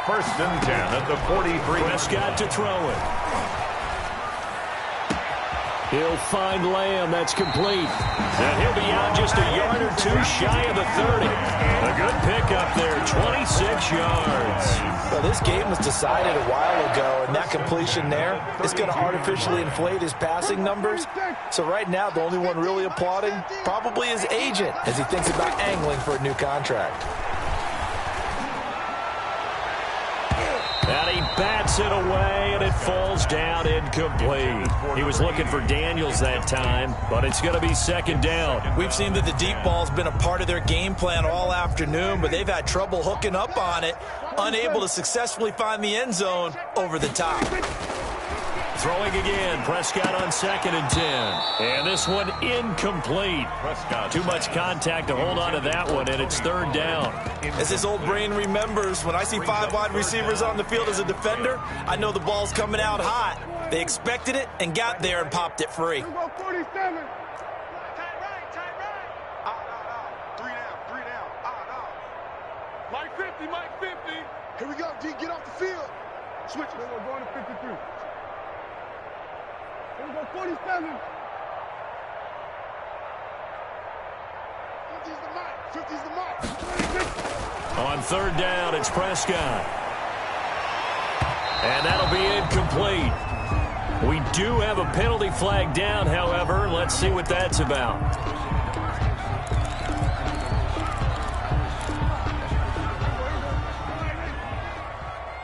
1st and 10 at the 43. Prescott to throw it. He'll find Lamb. That's complete. And he'll be out just a yard or 2 shy of the 30. A good pickup there, 26 yards. Well, this game was decided a while ago, and that completion there is going to artificially inflate his passing numbers. So right now, the only one really applauding probably his agent as he thinks about angling for a new contract. And he bats it away, and it falls down incomplete. He was looking for Daniels that time, but it's going to be 2nd down. We've seen that the deep ball's been a part of their game plan all afternoon, but they've had trouble hooking up on it, unable to successfully find the end zone over the top. Throwing again, Prescott on 2nd and 10. And this one incomplete. Too much contact to hold on to that one, and it's 3rd down. As his old brain remembers, when I see 5 wide receivers on the field as a defender, I know the ball's coming out hot. They expected it and got there and popped it free. Mike 50, Mike 50. Here we go, D. Get off the field. Switch it. We're going to 53. Here we go, 47. 50's the mark. 50's the mark. On third down, it's Prescott. And that'll be incomplete. We do have a penalty flag down, however. Let's see what that's about.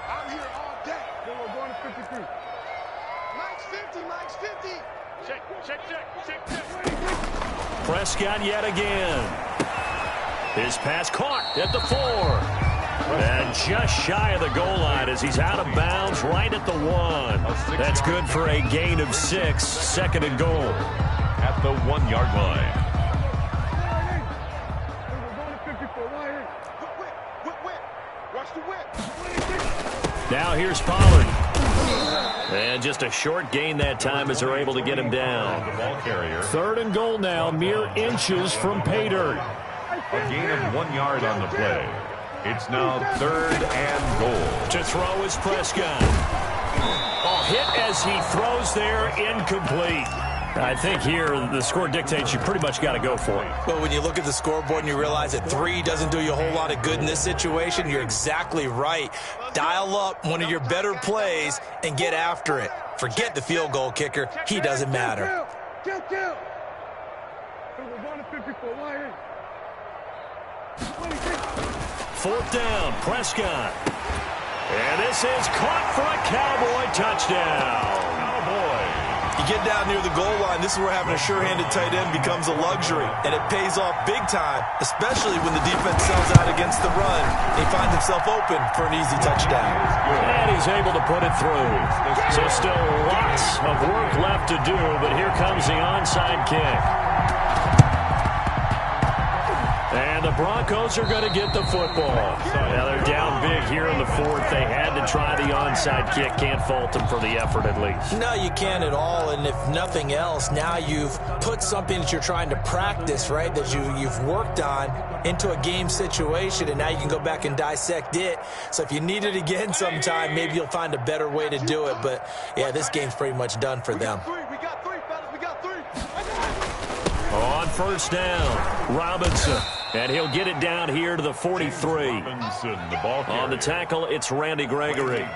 I'm here all day. Then we're going to 53. Mike's 50, Mike's 50. Check. Prescott yet again. His pass caught at the 4. And just shy of the goal line as he's out of bounds right at the 1. That's good for a gain of 6, second and goal. At the 1-yard line. Watch the whip. Now here's Pollard. And just a short gain that time as they're able to get him down. The ball carrier. Third and goal now, mere inches from pay dirt. A gain of 1 yard on the play. It's now third and goal. To throw is Prescott. Hit as he throws there, incomplete. I think here the score dictates you pretty much got to go for it. Well, when you look at the scoreboard and you realize that 3 doesn't do you a whole lot of good in this situation, you're exactly right. Dial up one of your better plays and get after it. Forget the field goal kicker. He doesn't matter. Kill. We're going to 54. Fourth down, Prescott. And this is caught for a Cowboy touchdown. You get down near the goal line, this is where having a sure-handed tight end becomes a luxury. And it pays off big time, especially when the defense sells out against the run. He finds himself open for an easy touchdown. And he's able to put it through. So still lots of work left to do, but here comes the onside kick. And the Broncos are going to get the football. Now they're down big here in the 4th. They had to try the onside kick. Can't fault them for the effort at least. No, you can't at all. And if nothing else, now you've put something that you're trying to practice, right, that you've worked on into a game situation, and now you can go back and dissect it. So if you need it again sometime, maybe you'll find a better way to do it. But, yeah, this game's pretty much done for them. We got 3, fellas. We got 3. On first down, Robinson. And he'll get it down here to the 43. On the tackle, it's Randy Gregory.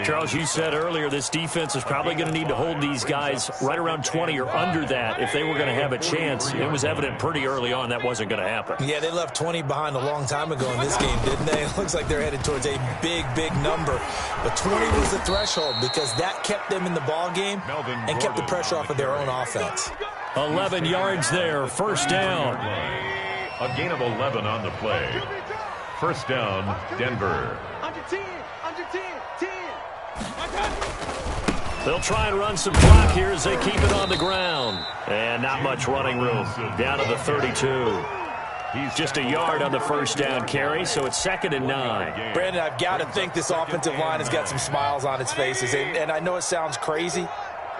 Charles, you said earlier this defense is probably going to need to hold these guys right around 20 or under that if they were going to have a chance. It was evident pretty early on that wasn't going to happen. Yeah, they left 20 behind a long time ago in this game, didn't they? It looks like they're headed towards a big, big number. But 20 was the threshold because that kept them in the ball game and kept the pressure off of their own offense. 11 yards there, first down. A gain of 11 on the play. First down, Denver. Under 10, 10. They'll try and run some clock here as they keep it on the ground. And not much running room. Down to the 32. He's just a yard on the first down carry, so it's 2nd and 9. Brandon, I've got to think this offensive line has got some smiles on its faces. And I know it sounds crazy,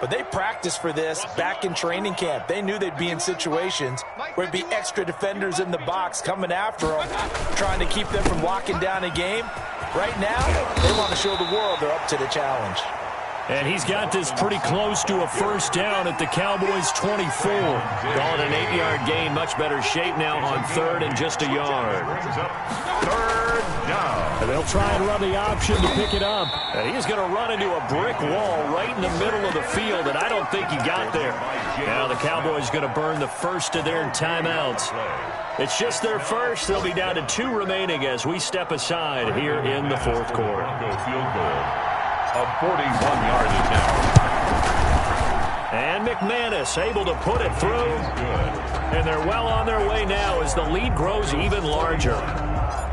but they practiced for this back in training camp. They knew they'd be in situations where it'd be extra defenders in the box coming after them, trying to keep them from locking down a game. Right now, they want to show the world they're up to the challenge. And he's got this pretty close to a first down at the Cowboys' 24. Call it an 8-yard gain. Much better shape now on third and just a yard. Third down. And they'll try and run the option to pick it up. And he's going to run into a brick wall right in the middle of the field, and I don't think he got there. Now the Cowboys going to burn the first of their timeouts. It's just their first. They'll be down to 2 remaining as we step aside here in the 4th quarter. Field goal of 41-yard attempt. And McManus able to put it through. And they're well on their way now as the lead grows even larger.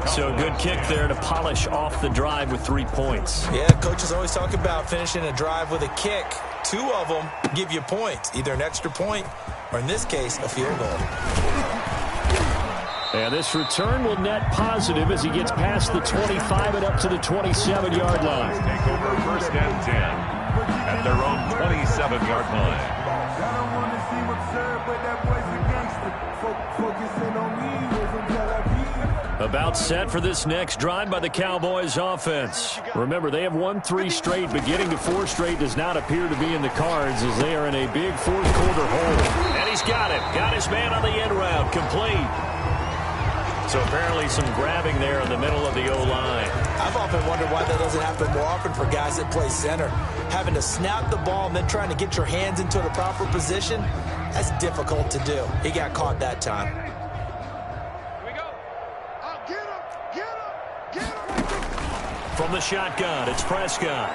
So a good kick there to polish off the drive with 3 points. Yeah, coaches always talk about finishing a drive with a kick. 2 of them give you points, either an extra point or, in this case, a field goal. And this return will net positive as he gets past the 25 and up to the 27-yard line. Take over first and 10 at their own 27-yard line. About set for this next drive by the Cowboys offense. Remember, they have won 3 straight, but getting to 4 straight does not appear to be in the cards as they are in a big fourth-quarter hole. And he's got it. Got his man on the end route. Complete. So apparently some grabbing there in the middle of the O-line. I've often wondered why that doesn't happen more often for guys that play center. Having to snap the ball and then trying to get your hands into the proper position, that's difficult to do. He got caught that time. From the shotgun, it's Prescott.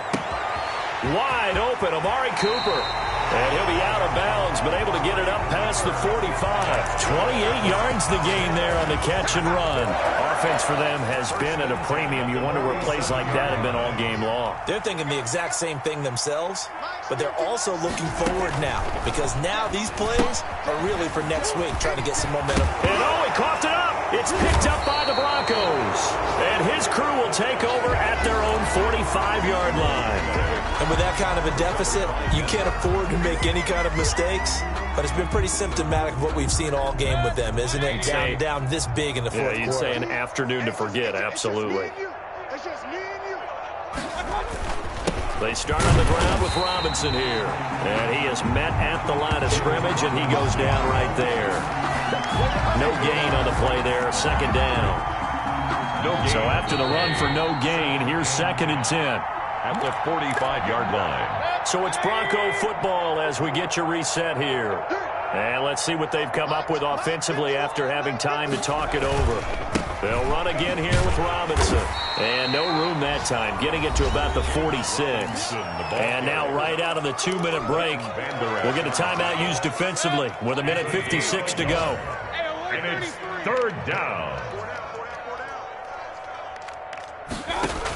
Wide open, Amari Cooper. And he'll be out of bounds, but able to get it up past the 45. 28 yards the gain there on the catch and run. Offense for them has been at a premium. You wonder where plays like that have been all game long. They're thinking the exact same thing themselves, but they're also looking forward now because now these plays are really for next week, trying to get some momentum. And he coughed it up. It's picked up by the Broncos. And his crew will take over at their own 45-yard line. And with that kind of a deficit, you can't afford to make any kind of mistakes. But it's been pretty symptomatic of what we've seen all game with them, isn't it? Down this big in the fourth quarter. You'd say an afternoon to forget, absolutely. They start on the ground with Robinson here. And he is met at the line of scrimmage, and he goes down right there. No gain on the play there, second down. So after the run for no gain, here's 2nd and 10. At the 45-yard line. So it's Bronco football as we get you reset here. And let's see what they've come up with offensively after having time to talk it over. They'll run again here with Robinson. And no room that time, getting it to about the 46. And now right out of the 2-minute break, we'll get a timeout used defensively with 1:56 to go. And it's 3rd down.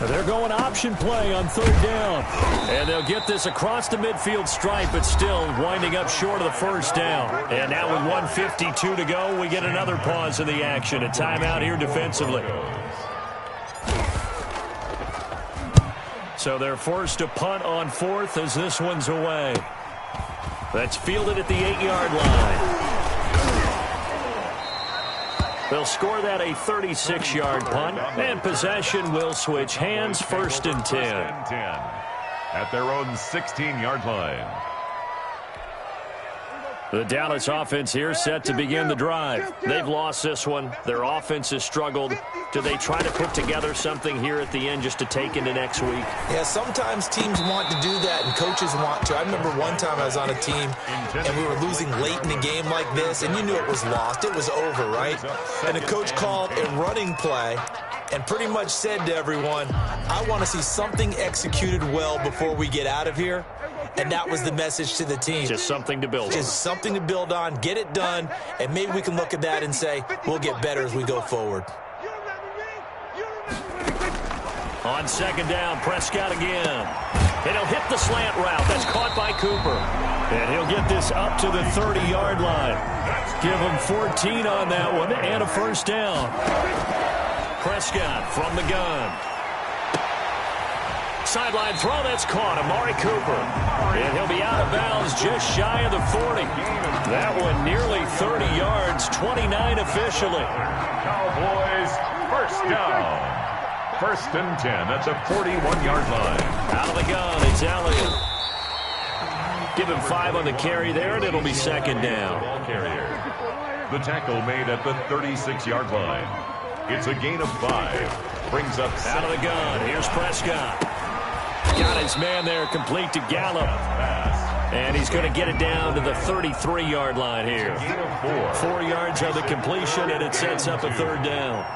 They're going option play on 3rd down. And they'll get this across the midfield stripe, but still winding up short of the 1st down. And now with 1:52 to go, we get another pause in the action. A timeout here defensively. So they're forced to punt on 4th as this one's away. That's fielded at the 8-yard line. They'll score that a 36-yard punt, and possession will switch hands, 1st and 10. At their own 16-yard line. The Dallas offense here set to begin the drive. They've lost this one. Their offense has struggled. Do they try to put together something here at the end just to take into next week? Yeah, sometimes teams want to do that and coaches want to. I remember one time I was on a team and we were losing late in the game like this, and you knew it was lost. It was over, right? And the coach called a running play and pretty much said to everyone, I want to see something executed well before we get out of here. And that was the message to the team. Just something to build on. Just something to build on, get it done, and maybe we can look at that and say, we'll get better as we go forward. On 2nd down, Prescott again. And he'll hit the slant route. That's caught by Cooper. And he'll get this up to the 30-yard line. Give him 14 on that one and a 1st down. Prescott from the gun. Sideline throw, that's caught. Amari Cooper. And he'll be out of bounds just shy of the 40. That one nearly 30 yards, 29 officially. Cowboys, 1st down. 1st and 10 at the 41-yard line. Out of the gun, it's Elliott. Give him 5 on the carry there, and it'll be 2nd down. Ball carrier. The tackle made at the 36-yard line. It's a gain of 5. Brings up out of the gun. Here's Prescott. Got his man there, complete to Gallup. And he's going to get it down to the 33-yard line here. 4 yards on the completion, and it sets up a 3rd down.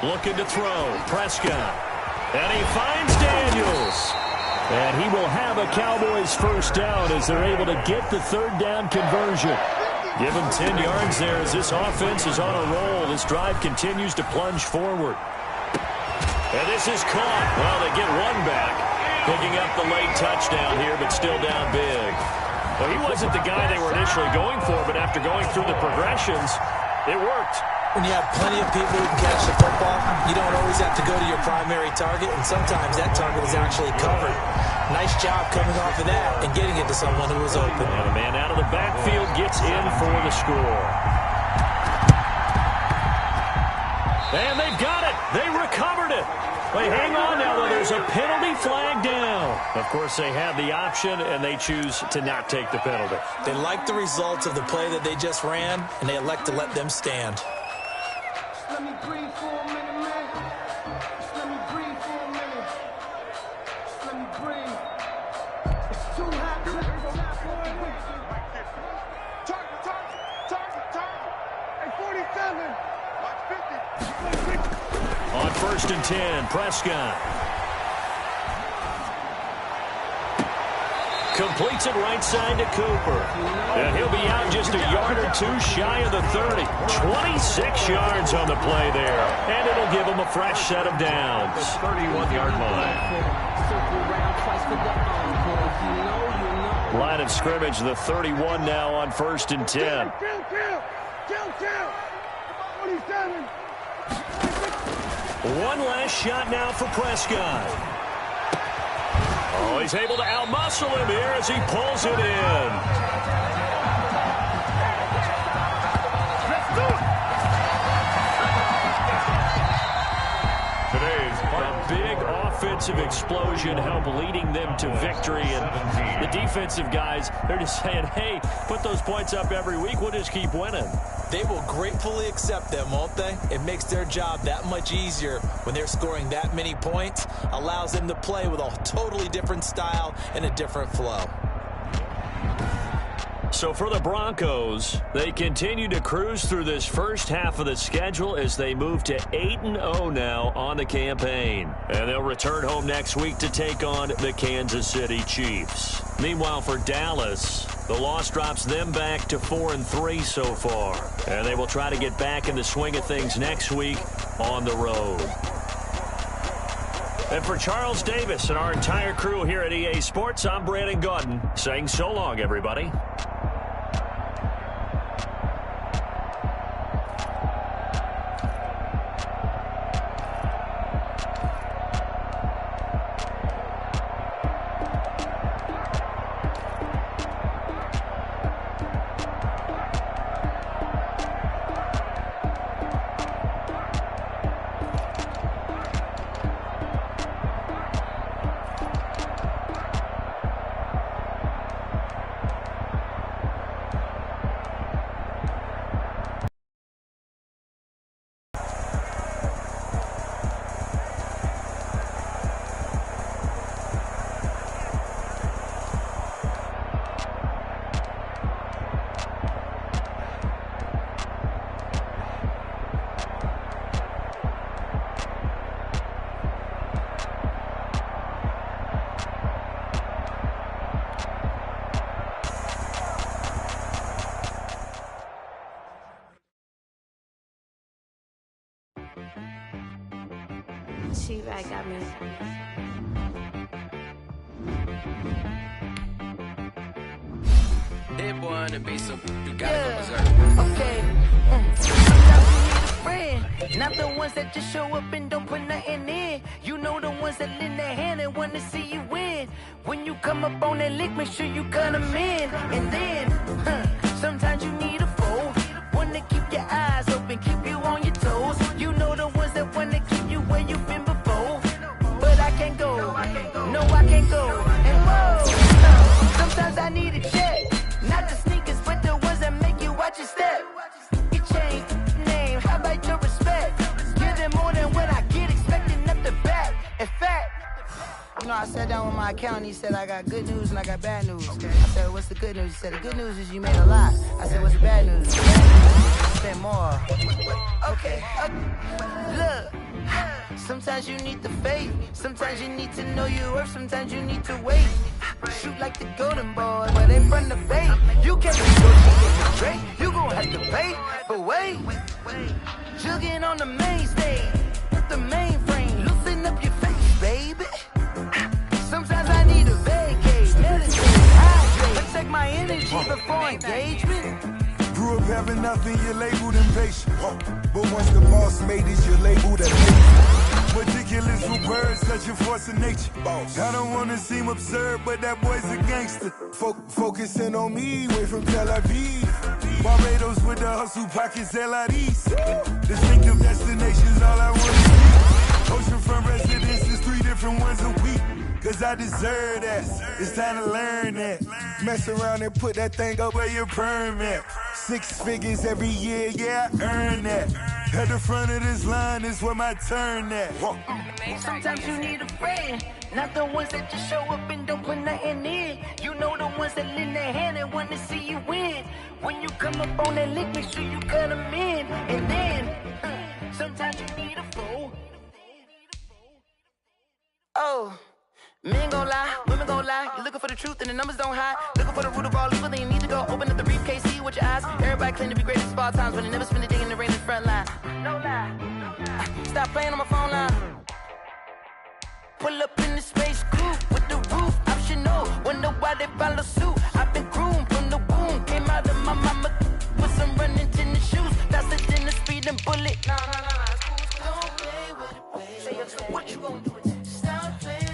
Looking to throw. Prescott. And he finds Daniels. And he will have a Cowboys 1st down as they're able to get the 3rd down conversion. Give him 10 yards there as this offense is on a roll. This drive continues to plunge forward. And this is caught. Well, they get one back. Picking up the late touchdown here, but still down big. Well, he wasn't the guy they were initially going for, but after going through the progressions, it worked. When you have plenty of people who can catch the football, you don't always have to go to your primary target, and sometimes that target is actually covered. Nice job coming off of that and getting it to someone who was open. And a man out of the backfield gets in for the score. And they've got it. They recovered it. They hang on now, though. There's a penalty flag down. Of course, they have the option, and they choose to not take the penalty. They like the results of the play that they just ran, and they elect to let them stand. Let me breathe for a minute, man. Let me breathe for a minute. Let me breathe. It's too hot. Target. Hey, 47. Watch 50. On 1st and 10, Prescott. Completes it right side to Cooper. And he'll be out just a yard or two shy of the 30. 26 yards on the play there. And it'll give him a fresh set of downs. The 31-yard line. Line of scrimmage, the 31 now on 1st and 10. Kill. 27. One last shot now for Prescott. Oh, he's able to outmuscle him here as he pulls it in. Let's do it. Today's A big offensive explosion helped leading them to victory. And the defensive guys, they're just saying, hey, put those points up every week. We'll just keep winning. They will gratefully accept them, won't they? It makes their job that much easier when they're scoring that many points. Allows them to play with a totally different style and a different flow. So for the Broncos, they continue to cruise through this first half of the schedule as they move to 8-0 now on the campaign. And they'll return home next week to take on the Kansas City Chiefs. Meanwhile, for Dallas, the loss drops them back to 4-3 so far. And they will try to get back in the swing of things next week on the road. And for Charles Davis and our entire crew here at EA Sports, I'm Brandon Gaudin saying so long, everybody. She-Rag got me. That boy on the beat, so you gotta go berserk. Okay. Sometimes you need a friend, not the ones that just show up and don't put nothing in. You know the ones that lend their hand and want to see you win. When you come up on that lick, make sure you cut them in. And then, sometimes you need a foe, one to keep your eyes open, keep you on your toes. You know the ones that want to keep you where you've been before. But I can't go, no I can't go. And whoa, sometimes I need a check. Not the sneakers, but the ones that make you watch your step. Your chain, name, how about your respect? Give them more than what I get, expecting up the back. In fact, you know, I sat down with my accountant, he said I got good news and I got bad news. I said, what's the good news? He said, the good news is you made a lot. I said, what's the bad news? The bad news is you spent more. Okay. Look. Sometimes you need the faith. Sometimes you need to know your worth. Sometimes you need to wait. Shoot like the golden boy, but in front of bait. You can't negotiate straight. You gon' have to pay. But wait, jugging on the main stage, the mainframe. Loosen up your face, baby. Sometimes I need a vacate, meditate, hydrate, protect my energy before engagement. Grew up having nothing, you're labeled impatient. But once the boss made it, you're labeled amazing. Ridiculous with words, such a force of nature. I don't wanna seem absurd, but that boy's a gangster. Focusing on me, way from Tel Aviv. Barbados with the hustle pockets, LIDs. Distinctive destinations, all I wanna see. Oceanfront residences, 3 different ones a week. Cause I deserve that. It's time to learn that. Mess around and put that thing up where your permit. 6 figures every year, yeah, I earn that. At the front of this line is where my turn at. Sometimes you need a friend, not the ones that just show up and don't put nothing in. You know the ones that lend their hand and want to see you win. When you come up on that lick, make sure you cut them in. And then, sometimes you need a fool. Oh. Men gon' lie, women gon' lie. You're looking for the truth and the numbers don't hide. Looking for the root of all evil, then you need to go open up the briefcase, see with your eyes. Everybody claim to be greatest of all times, but they never spend a day in the rain in the front line. No lie. Stop playing on my phone line. Pull up in the space coupe with the roof optional. Wonder why they follow suit. I've been groomed from the womb. Came out of my mama with some running tennis shoes. Faster than the speeding bullet. No, it's cool. Don't play with it, baby. Say what you gon' do with it? Stop playing.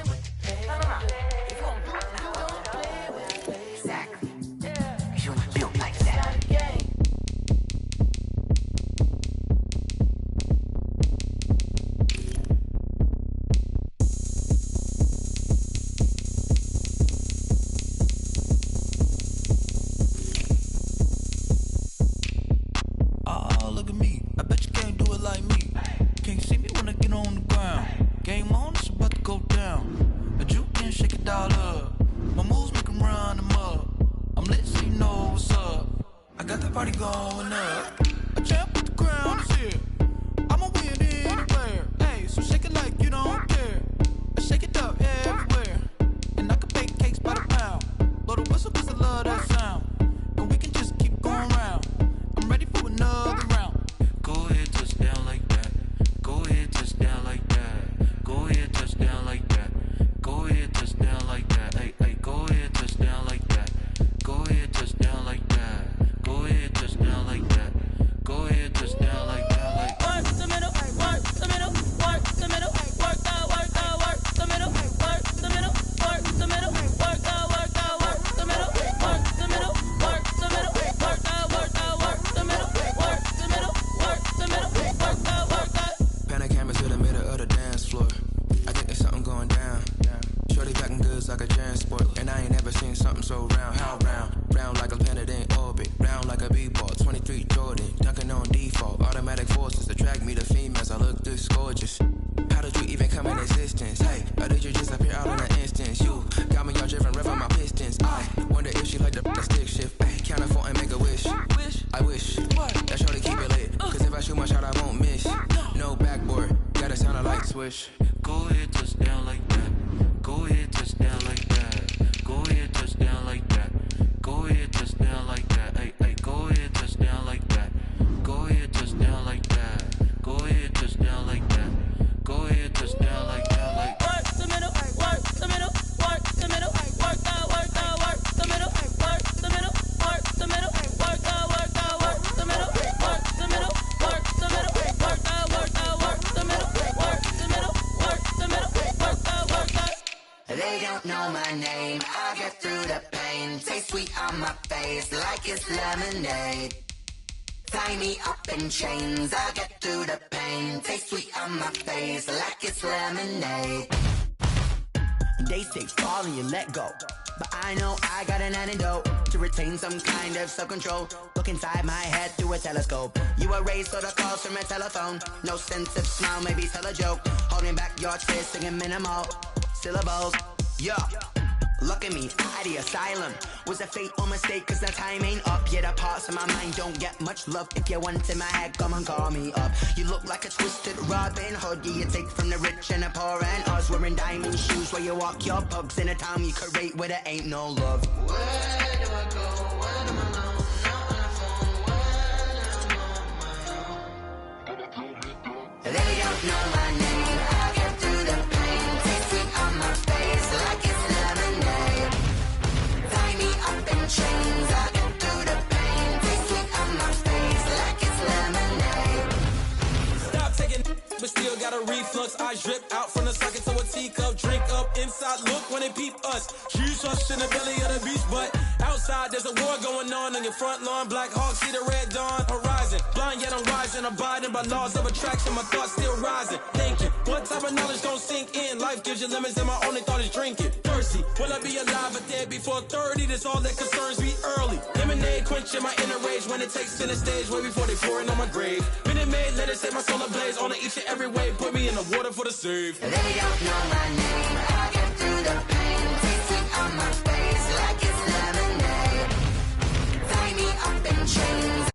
Chains, I get through the pain. Taste sweet on my face like it's lemonade. They say fall and you let go, but I know I got an antidote to retain some kind of self-control. Look inside my head through a telescope. You erase all the calls from a telephone. No sense of smile, maybe tell a joke. Holding back your tears, singing minimal syllables. Yeah. Look at me, out of the asylum. Was a fate or mistake, cause the time ain't up. Yeah, the parts of my mind don't get much love. If you want in my head, come and call me up. You look like a twisted Robin Hood. Yeah, you take from the rich and the poor and us. Wearing diamond shoes where you walk your pugs in a town you create where there ain't no love. Where do I go? When I'm alone? Not on the phone. When I'm on my own. They don't know my name. I get through the pain. Taste sweet on my face like it's lemonade. Tie me up in chains. I get through the pain. Taste sweet on my face like it's lemonade. Stop taking, but still gotta reflux. I drip out from the socket to a teacup. Drink up inside, look when they peep us. Shoes us in the belly of the beast, but outside there's a war going on your front lawn. Black Hawk, see the red dawn horizon. Blind yet I'm rising, abiding by laws of attraction. My thoughts still rising. Thinking, what type of knowledge gon' sink in? Life gives you lemons and my only thought is drinking. Thirsty, will I be alive or dead before 30? That's all that concerns me early. Lemonade quenching my inner rage when it takes center stage way before they pour it on my grave. Minute Maid, let it set my soul ablaze on each and every way. Put me in the water for the save. They don't know my name. I get through the pain. Taste it on my face like it's lemonade. Tie me up in chains.